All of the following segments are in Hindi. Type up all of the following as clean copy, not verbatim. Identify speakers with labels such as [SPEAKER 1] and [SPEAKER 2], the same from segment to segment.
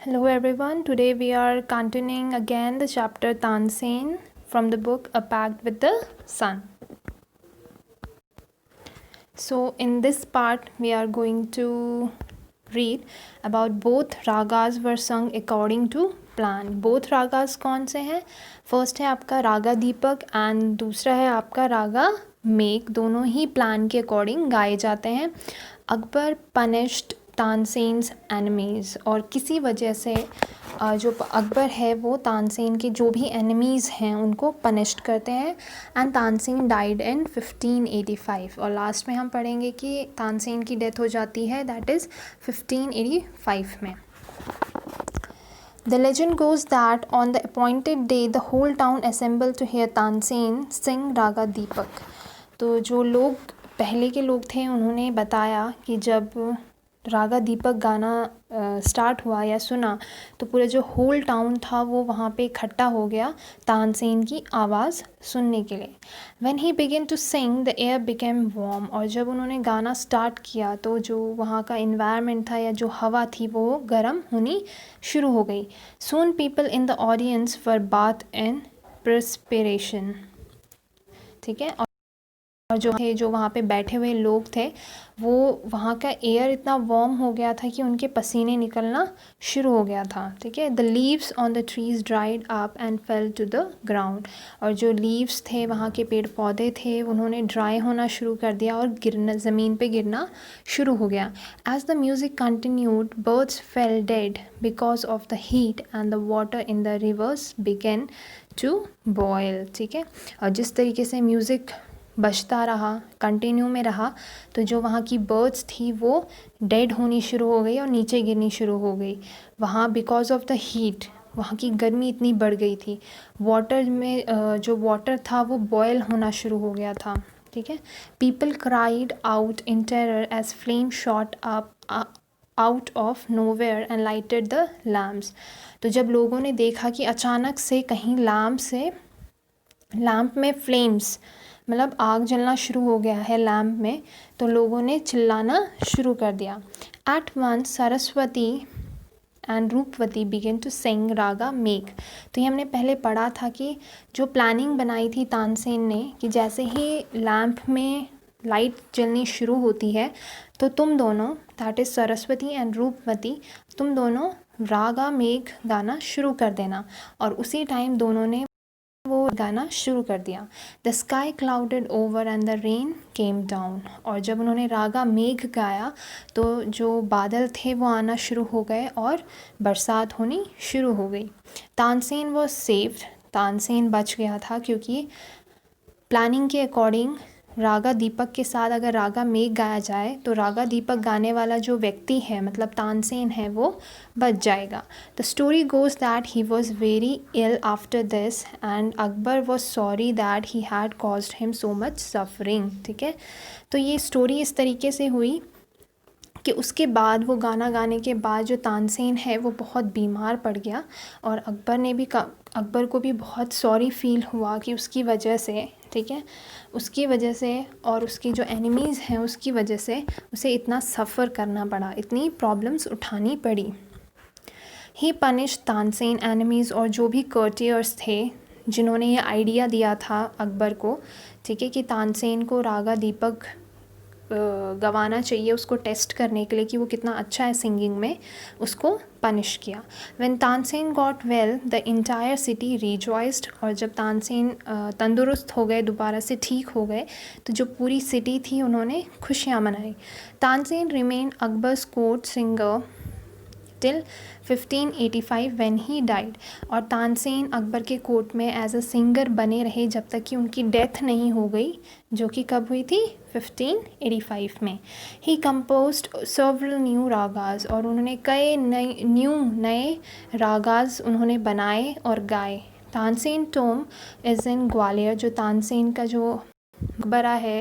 [SPEAKER 1] Hello everyone, today we are continuing again the chapter Tansen from the book A Pact with the Sun. So in this part we are going to read about both ragas were sung according to plan. Both ragas कौन से हैं? फर्स्ट है आपका रागा दीपक एंड दूसरा है आपका रागा मेघ. दोनों ही प्लान के अकॉर्डिंग गाए जाते हैं. अकबर पनिश्ड तानसेन्स एनिमीज़, और किसी वजह से जो अकबर है वो तानसेन के जो भी एनिमीज़ हैं उनको पनिश्ड करते हैं. And Tansen died in 1585. और लास्ट में हम पढ़ेंगे कि तानसेन की डेथ हो जाती है, दैट इज़ 1585 में. The legend goes that on the appointed day the whole town assembled to hear Tansen sing Raga Deepak. तो जो लोग पहले के लोग थे उन्होंने बताया कि जब रागा दीपक गाना स्टार्ट हुआ या सुना तो पूरा जो होल टाउन था वो वहाँ पे इकट्ठा हो गया तानसेन की आवाज़ सुनने के लिए. When he began to sing the air became warm. और जब उन्होंने गाना स्टार्ट किया तो जो वहाँ का इन्वायरमेंट था या जो हवा थी वो गर्म होनी शुरू हो गई. Soon people in the audience were bathed in perspiration. ठीक है. और जो वहाँ पे बैठे हुए लोग थे वो वहाँ का एयर इतना वार्म हो गया था कि उनके पसीने निकलना शुरू हो गया था. ठीक है. The leaves on the trees dried up and fell to the ground. और जो लीव्स थे वहाँ के पेड़ पौधे थे उन्होंने ड्राई होना शुरू कर दिया और ज़मीन पे गिरना शुरू हो गया. As the music continued birds fell dead because of the heat and the water in the rivers began to boil. ठीक है. और जिस तरीके से म्यूज़िक बजता रहा, कंटिन्यू में रहा, तो जो वहाँ की बर्ड्स थी वो डेड होनी शुरू हो गई और नीचे गिरनी शुरू हो गई. वहाँ बिकॉज ऑफ द हीट वहाँ की गर्मी इतनी बढ़ गई थी. वाटर में जो वाटर था वो बॉयल होना शुरू हो गया था. ठीक है. People cried out in terror as flame shot up out of nowhere and lighted the lamps. तो जब लोगों ने देखा कि अचानक से कहीं लैम्प में फ्लेम्स मतलब आग जलना शुरू हो गया है लैम्प में, तो लोगों ने चिल्लाना शुरू कर दिया. At once Saraswati and Rupvati begin to sing raga Megh. तो ये हमने पहले पढ़ा था कि जो प्लानिंग बनाई थी तानसेन ने कि जैसे ही लैम्प में लाइट जलनी शुरू होती है तो तुम दोनों, दैट इज़ सरस्वती एंड रूपवती, तुम दोनों रागा मेघ गाना शुरू कर देना. और उसी टाइम दोनों ने वो गाना शुरू कर दिया. The sky clouded over and the rain came down. और जब उन्होंने रागा मेघ गाया तो जो बादल थे वो आना शुरू हो गए और बरसात होनी शुरू हो गई. Tansen was saved. तानसेन बच गया था क्योंकि प्लानिंग के अकॉर्डिंग रागा दीपक के साथ अगर रागा मेघ गाया जाए तो रागा दीपक गाने वाला जो व्यक्ति है मतलब तानसेन है वो बच जाएगा. The story goes that he was very ill after this and Akbar was sorry that he had caused him so much suffering. ठीक है. तो ये स्टोरी इस तरीके से हुई कि उसके बाद वो गाना गाने के बाद जो तानसेन है वो बहुत बीमार पड़ गया और अकबर को भी बहुत सॉरी फील हुआ कि उसकी वजह से, ठीक है, उसकी वजह से और उसकी जो एनिमीज़ हैं उसकी वजह से उसे इतना सफ़र करना पड़ा, इतनी प्रॉब्लम्स उठानी पड़ी. ही पनिश तानसेन एनिमीज़. और जो भी कर्टियर्स थे जिन्होंने ये आइडिया दिया था अकबर को, ठीक है, कि तानसेन को रागा दीपक गवाना चाहिए उसको टेस्ट करने के लिए कि वो कितना अच्छा है सिंगिंग में, उसको पनिश किया. When Tansen got well the entire city rejoiced. और जब तानसेन तंदुरुस्त हो गए, दोबारा से ठीक हो गए, तो जो पूरी सिटी थी उन्होंने खुशियाँ मनाई. Tansen remain Akbar's court singer till 1585 when he died. और तानसेन अकबर के कोर्ट में एज अ सिंगर बने रहे जब तक कि उनकी डेथ नहीं हो गई, जो कि कब हुई थी, 1585 में. He composed several new ragas. और उन्होंने कई नए रागाज उन्होंने बनाए और गाए. Tansen tomb is in Gwalior. जो तानसेन का जो मकबरा है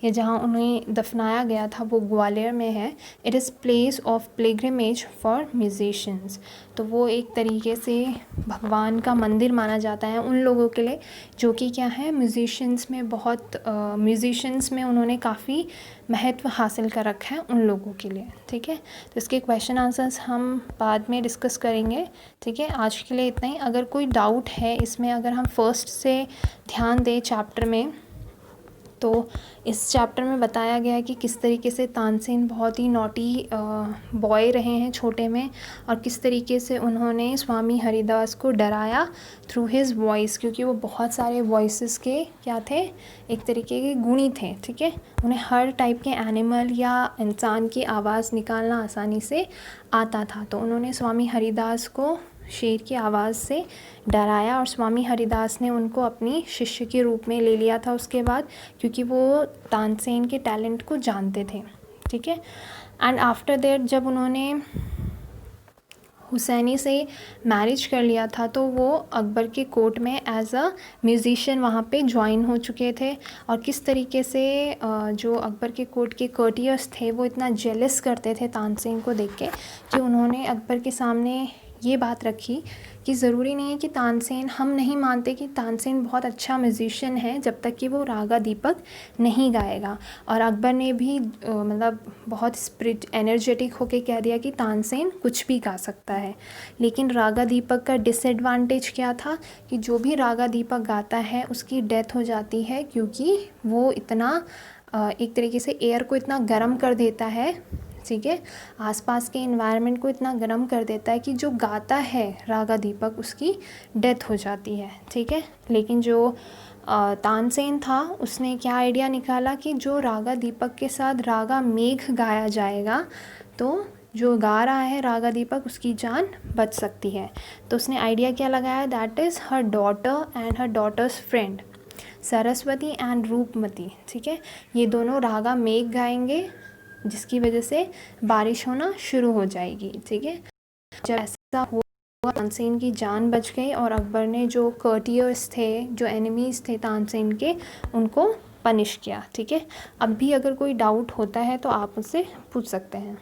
[SPEAKER 1] या जहाँ उन्हें दफनाया गया था वो ग्वालियर में है। It is place of pilgrimage for musicians. तो वो एक तरीके से भगवान का मंदिर माना जाता है उन लोगों के लिए जो कि क्या है, म्यूजिशियंस में उन्होंने काफ़ी महत्व हासिल कर रखा है उन लोगों के लिए। ठीक है, तो इसके क्वेश्चन आंसर्स हम बाद में डिस्कस करेंगे। ठीक है, आज के लिए इतना ही। अगर कोई डाउट है इसमें, अगर हम फर्स्ट से ध्यान दें चैप्टर में, तो इस चैप्टर में बताया गया है कि किस तरीके से तानसेन बहुत ही नॉटी बॉय रहे हैं छोटे में, और किस तरीके से उन्होंने स्वामी हरिदास को डराया थ्रू हिज वॉइस, क्योंकि वो बहुत सारे वॉइसेस के क्या थे, एक तरीके के गुणी थे। ठीक है, उन्हें हर टाइप के एनिमल या इंसान की आवाज़ निकालना आसानी से आता था। तो उन्होंने स्वामी हरिदास को शेर की आवाज़ से डराया और स्वामी हरिदास ने उनको अपनी शिष्य के रूप में ले लिया था उसके बाद, क्योंकि वो तानसेन के टैलेंट को जानते थे। ठीक है, एंड आफ्टर दैट जब उन्होंने हुसैनी से मैरिज कर लिया था तो वो अकबर के कोर्ट में एज अ म्यूज़िशियन वहाँ पे ज्वाइन हो चुके थे। और किस तरीके से जो अकबर के कोर्ट के कर्टियर्स थे वो इतना जेलस करते थे तानसेन को देख के कि उन्होंने अकबर के सामने ये बात रखी कि ज़रूरी नहीं है कि तानसेन, हम नहीं मानते कि तानसेन बहुत अच्छा म्यूज़िशियन है जब तक कि वो रागा दीपक नहीं गाएगा। और अकबर ने भी मतलब बहुत एनर्जेटिक होके कह दिया कि तानसेन कुछ भी गा सकता है। लेकिन रागा दीपक का डिसएडवांटेज क्या था कि जो भी रागा दीपक गाता है उसकी डेथ हो जाती है, क्योंकि वो इतना एक तरीके से एयर को इतना गर्म कर देता है। ठीक है, आसपास के इन्वायरमेंट को इतना गर्म कर देता है कि जो गाता है रागा दीपक उसकी डेथ हो जाती है। ठीक है, लेकिन जो तानसेन था उसने क्या आइडिया निकाला कि जो रागा दीपक के साथ रागा मेघ गाया जाएगा तो जो गा रहा है रागा दीपक उसकी जान बच सकती है। तो उसने आइडिया क्या लगाया, that is her daughter and her daughter's friend Saraswati and Rupmati. ठीक है, ये दोनों रागा मेघ गाएंगे जिसकी वजह से बारिश होना शुरू हो जाएगी। ठीक है, जब ऐसा हुआ तानसेन की जान बच गई और अकबर ने जो कर्टियर्स थे, जो एनिमीज़ थे तानसेन के, उनको पनिश किया। ठीक है, अब भी अगर कोई डाउट होता है तो आप मुझसे पूछ सकते हैं।